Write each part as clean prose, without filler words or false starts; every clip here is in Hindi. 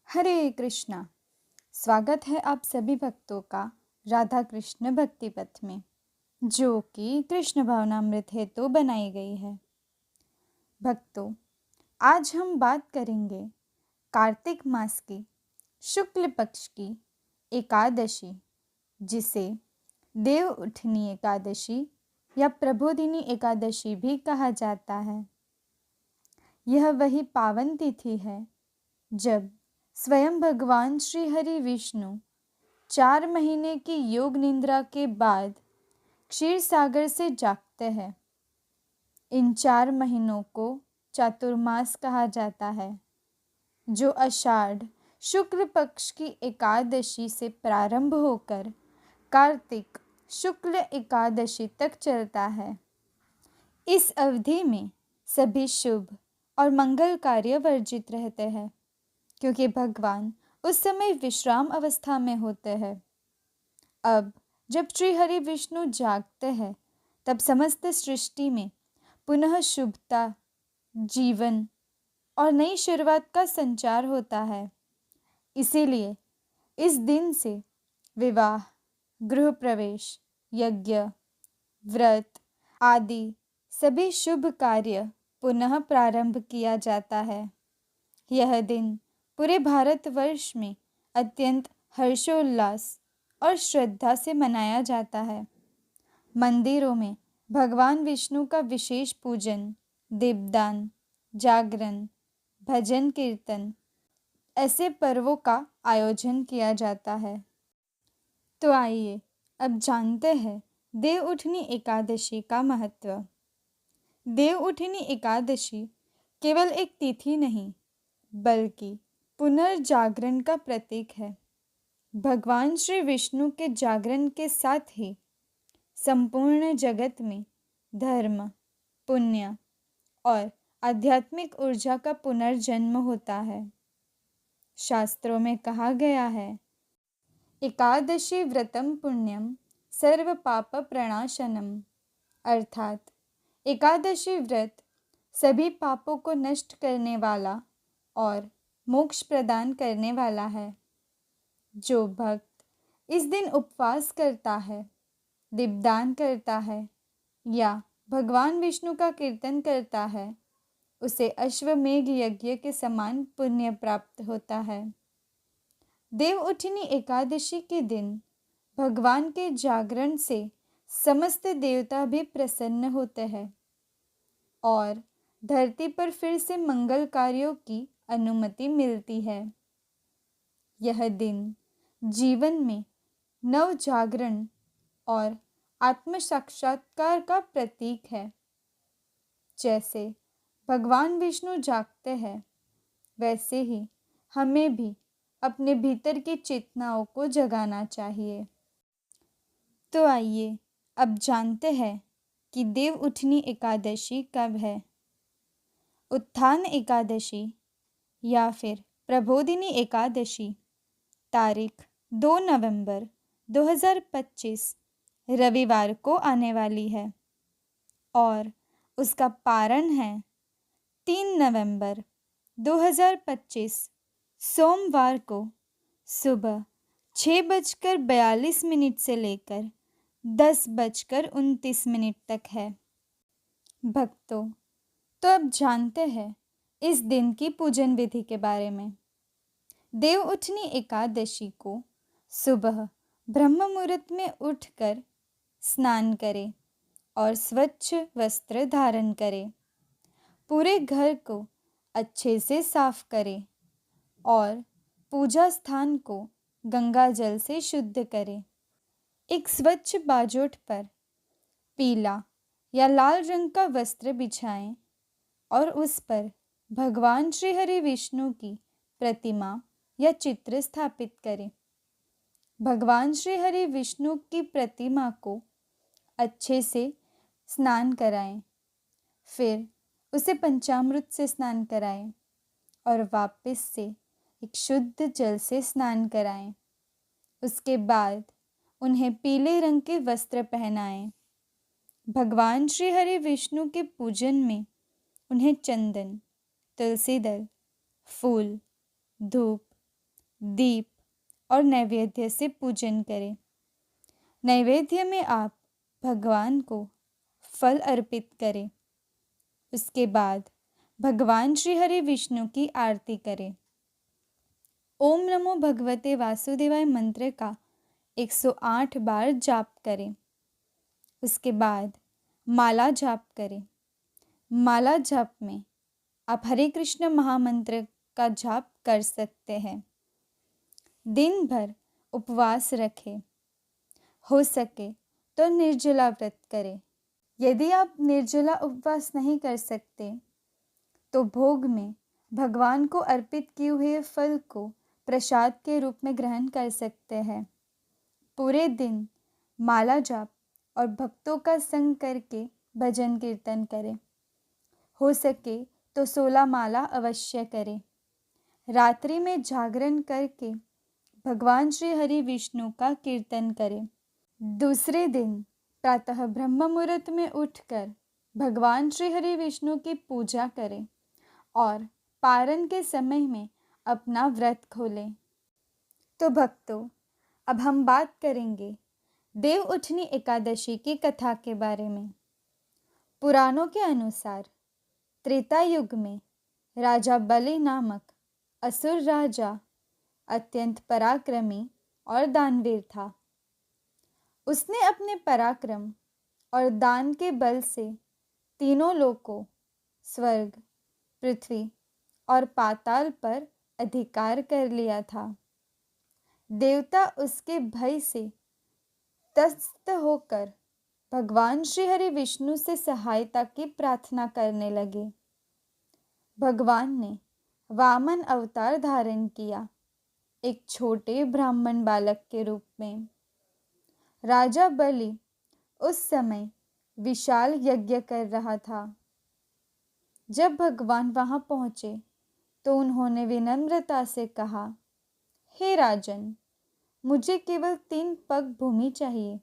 हरे कृष्णा। स्वागत है आप सभी भक्तों का राधा कृष्ण भक्ति पथ में, जो कि कृष्ण भावनामृत हेतु बनाई गई है। भक्तों, आज हम बात करेंगे कार्तिक मास की शुक्ल पक्ष की एकादशी, जिसे देव उठनी एकादशी या प्रबोधिनी एकादशी भी कहा जाता है। यह वही पावन तिथि है जब स्वयं भगवान श्री हरि विष्णु 4 महीने की योग निद्रा के बाद क्षीर सागर से जागते हैं। इन 4 महीनों को चातुर्मास कहा जाता है, जो आषाढ़ शुक्ल पक्ष की एकादशी से प्रारंभ होकर कार्तिक शुक्ल एकादशी तक चलता है। इस अवधि में सभी शुभ और मंगल कार्य वर्जित रहते हैं, क्योंकि भगवान उस समय विश्राम अवस्था में होते हैं। अब जब श्री हरि विष्णु जागते हैं, तब समस्त सृष्टि में पुनः शुभता, जीवन और नई शुरुआत का संचार होता है। इसीलिए इस दिन से विवाह, गृह प्रवेश, यज्ञ, व्रत आदि सभी शुभ कार्य पुनः प्रारंभ किया जाता है। यह दिन पूरे भारतवर्ष में अत्यंत हर्षोल्लास और श्रद्धा से मनाया जाता है। मंदिरों में भगवान विष्णु का विशेष पूजन, दीपदान, जागरण, भजन कीर्तन ऐसे पर्वों का आयोजन किया जाता है। तो आइए अब जानते हैं देव उठनी एकादशी का महत्व। देव उठनी एकादशी केवल एक तिथि नहीं, बल्कि पुनर्जागरण का प्रतीक है। भगवान श्री विष्णु के जागरण के साथ ही संपूर्ण जगत में धर्म, पुण्य और आध्यात्मिक ऊर्जा का पुनर्जन्म होता है। शास्त्रों में कहा गया है, एकादशी व्रतम पुण्यम सर्व पाप प्रणाशनम, अर्थात एकादशी व्रत सभी पापों को नष्ट करने वाला और मोक्ष प्रदान करने वाला है। जो भक्त इस दिन उपवास करता है, दीपदान करता है या भगवान विष्णु का कीर्तन करता है, उसे अश्वमेघ यज्ञ के समान पुण्य प्राप्त होता है। देव उठनी एकादशी के दिन भगवान के जागरण से समस्त देवता भी प्रसन्न होते हैं और धरती पर फिर से मंगल कार्यों की अनुमति मिलती है। यह दिन जीवन में नव जागरण और आत्म साक्षात्कार का प्रतीक है। जैसे भगवान विष्णु जागते हैं, वैसे ही हमें भी अपने भीतर की चेतनाओं को जगाना चाहिए। तो आइए अब जानते हैं कि देव उठनी एकादशी कब है। उत्थान एकादशी या फिर प्रबोधिनी एकादशी तारीख 2 नवंबर 2025 रविवार को आने वाली है और उसका पारण है 3 नवंबर 2025 सोमवार को सुबह 6:42 से लेकर 10:29 तक है। भक्तों, तो अब जानते हैं इस दिन की पूजन विधि के बारे में। देव उठनी एकादशी को सुबह ब्रह्म मुहूर्त में उठकर स्नान करें और स्वच्छ वस्त्र धारण करें। पूरे घर को अच्छे से साफ करें और पूजा स्थान को गंगा जल से शुद्ध करें। एक स्वच्छ बाजोठ पर पीला या लाल रंग का वस्त्र बिछाएं और उस पर भगवान श्री हरि विष्णु की प्रतिमा या चित्र स्थापित करें। भगवान श्री हरि विष्णु की प्रतिमा को अच्छे से स्नान कराएं, फिर उसे पंचामृत से स्नान कराएं और वापस से एक शुद्ध जल से स्नान कराएं। उसके बाद उन्हें पीले रंग के वस्त्र पहनाएं। भगवान श्री हरि विष्णु के पूजन में उन्हें चंदन, तुलसी दल, फूल, धूप, दीप और नैवेद्य से पूजन करें। नैवेद्य में आप भगवान को फल अर्पित करें। उसके बाद भगवान श्री हरि विष्णु की आरती करें। ओम नमो भगवते वासुदेवाय मंत्र का 108 बार जाप करें। उसके बाद माला जाप करें। माला जाप में आप हरे कृष्ण महामंत्र का जाप कर सकते हैं। दिन भर उपवास रखें। हो सके तो निर्जला व्रत करें। यदि आप निर्जला उपवास नहीं कर सकते तो भोग में भगवान को अर्पित किए हुए फल को प्रसाद के रूप में ग्रहण कर सकते हैं। पूरे दिन माला जाप और भक्तों का संग करके भजन कीर्तन करें। हो सके तो 16 माला अवश्य करें। रात्रि में जागरण करके भगवान श्री हरि विष्णु का कीर्तन करें। दूसरे दिन प्रातः ब्रह्म मुहूर्त में उठकर भगवान श्री हरि विष्णु की पूजा करें और पारण के समय में अपना व्रत खोलें। तो भक्तों, अब हम बात करेंगे देव उठनी एकादशी की कथा के बारे में। पुराणों के अनुसार त्रेता युग में राजा बलि नामक असुर राजा अत्यंत पराक्रमी और दानवीर था। उसने अपने पराक्रम और दान के बल से तीनों लोकों स्वर्ग, पृथ्वी और पाताल पर अधिकार कर लिया था। देवता उसके भय से त्रस्त होकर भगवान श्री हरि विष्णु से सहायता की प्रार्थना करने लगे। भगवान ने वामन अवतार धारण किया, एक छोटे ब्राह्मण बालक के रूप में। राजा बलि उस समय विशाल यज्ञ कर रहा था। जब भगवान वहां पहुंचे तो उन्होंने विनम्रता से कहा, हे राजन, मुझे केवल 3 पग भूमि चाहिए।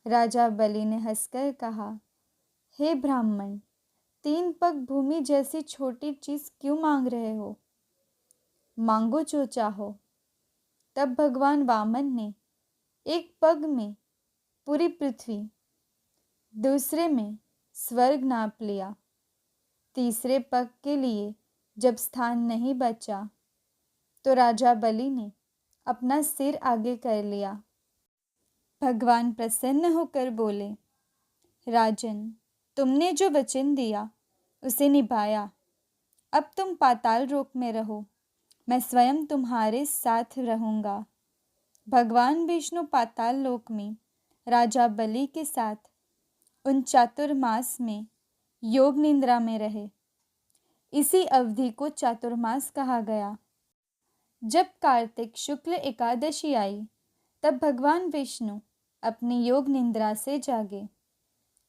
राजा बलि ने हंसकर कहा, हे ब्राह्मण, 3 पग भूमि जैसी छोटी चीज क्यों मांग रहे हो? मांगो जो चाहो। तब भगवान वामन ने एक पग में पूरी पृथ्वी, दूसरे में स्वर्ग नाप लिया। तीसरे पग के लिए जब स्थान नहीं बचा तो राजा बलि ने अपना सिर आगे कर लिया। भगवान प्रसन्न होकर बोले, राजन, तुमने जो वचन दिया उसे निभाया। अब तुम पाताल लोक में रहो, मैं स्वयं तुम्हारे साथ रहूंगा। भगवान विष्णु पाताल लोक में राजा बलि के साथ उन चातुर्मास में योग निद्रा में रहे। इसी अवधि को चातुर्मास कहा गया। जब कार्तिक शुक्ल एकादशी आई तब भगवान विष्णु अपनी योग निद्रा से जागे।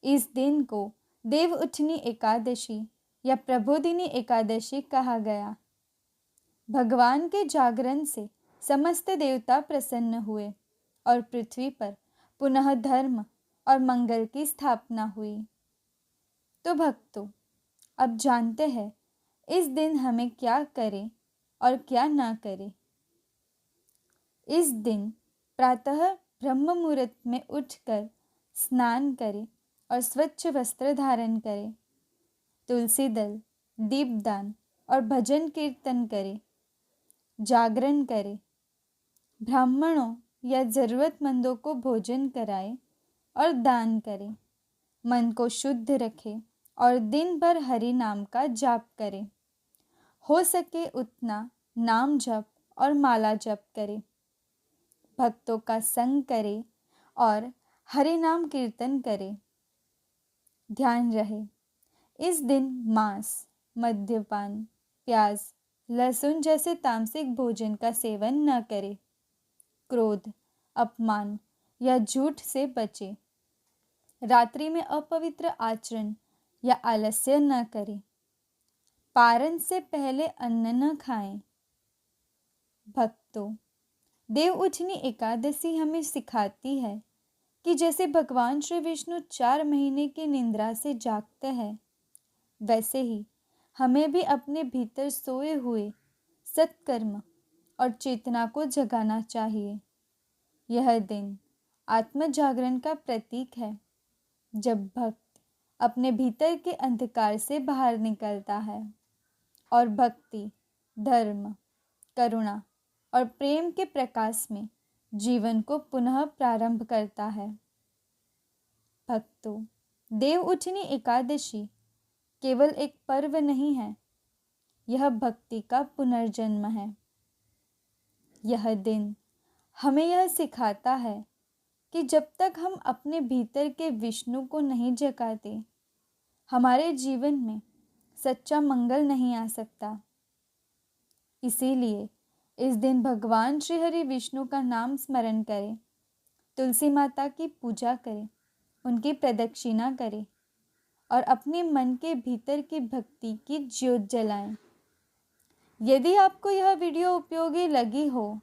इस दिन को देव उठनी एकादशी या प्रबोधिनी एकादशी कहा गया। भगवान के जागरण से समस्त देवता प्रसन्न हुए और पृथ्वी पर पुनः धर्म और मंगल की स्थापना हुई। तो भक्तों, अब जानते हैं इस दिन हमें क्या करें और क्या ना करें। इस दिन प्रातः ब्रह्म मुहूर्त में उठकर स्नान करें और स्वच्छ वस्त्र धारण करें। तुलसी दल, दीपदान और भजन कीर्तन करें। जागरण करें। ब्राह्मणों या ज़रूरतमंदों को भोजन कराएं और दान करें। मन को शुद्ध रखें और दिन भर हरि नाम का जाप करें। हो सके उतना नाम जप और माला जप करें। भक्तों का संग करें और हरि नाम कीर्तन करें। ध्यान रहे, इस दिन मांस, मद्यपान, प्याज, लहसुन जैसे तामसिक भोजन का सेवन न करें। क्रोध, अपमान या झूठ से बचें। रात्रि में अपवित्र आचरण या आलस्य न करें। पारण से पहले अन्न न खाएं। भक्तों, देव उठनी एकादशी हमें सिखाती है कि जैसे भगवान श्री विष्णु 4 महीने की निद्रा से जागते हैं, वैसे ही हमें भी अपने भीतर सोए हुए सत्कर्म और चेतना को जगाना चाहिए। यह दिन आत्म जागरण का प्रतीक है, जब भक्त अपने भीतर के अंधकार से बाहर निकलता है और भक्ति, धर्म, करुणा और प्रेम के प्रकाश में जीवन को पुनः प्रारंभ करता है। भक्तों, देव उठनी एकादशी केवल एक पर्व नहीं है, यह भक्ति का पुनर्जन्म है। यह दिन हमें यह सिखाता है कि जब तक हम अपने भीतर के विष्णु को नहीं जगाते, हमारे जीवन में सच्चा मंगल नहीं आ सकता। इसीलिए इस दिन भगवान श्री हरि विष्णु का नाम स्मरण करें, तुलसी माता की पूजा करें, उनकी प्रदक्षिणा करें और अपने मन के भीतर की भक्ति की ज्योत जलाएं। यदि आपको यह वीडियो उपयोगी लगी हो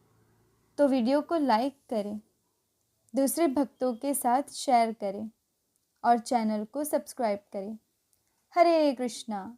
तो वीडियो को लाइक करें, दूसरे भक्तों के साथ शेयर करें और चैनल को सब्सक्राइब करें। हरे कृष्णा।